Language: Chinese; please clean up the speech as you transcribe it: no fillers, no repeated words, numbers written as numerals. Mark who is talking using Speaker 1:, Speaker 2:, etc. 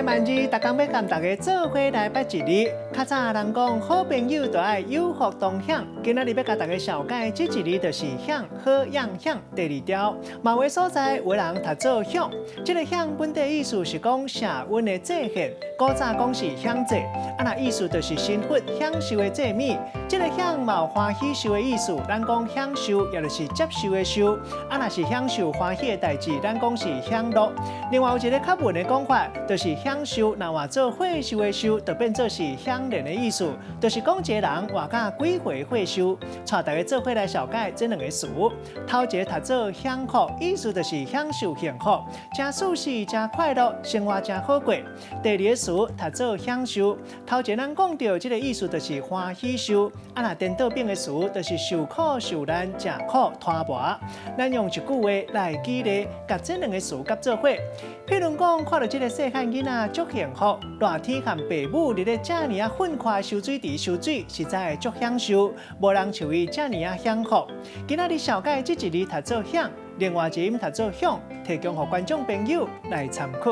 Speaker 1: 在万日，大家要跟大家做伙来拜一日。较早人讲好朋友就爱有福同享，今仔日要甲大家小解这一日就是享好养享第二条。某个所在有人读做享，这个享本地意思是讲社温的祭献，古早讲是享祭，那意思就是幸福享受的祭米。这个享嘛有欢喜受的意思，咱讲享受也就是接受的受，若是享受欢喜的代志，咱讲是享乐。另外有一个较文的讲法，就是享受，若换做会受的受，就变做是享年的意思，就是讲一个人活甲几回会受。带大家做伙来小解这两个词。头一个读做享福，意思就是享受幸福，真舒适、真快乐，生活真好过。第二个词读做享受，头一个咱讲到这个意思就是欢喜受，若颠倒变的词就是受苦受难、吃苦拖磨。咱用一句话来举例，甲这两个词夹做伙。譬如讲，看到这个细汉囡仔足幸福，热天和爸母伫咧遮尔啊愤快收水池收水，实在足享受，无人像伊遮尔啊享福。今仔日小解这一日读做享，另外一音读做享，提供给观众朋友来参考。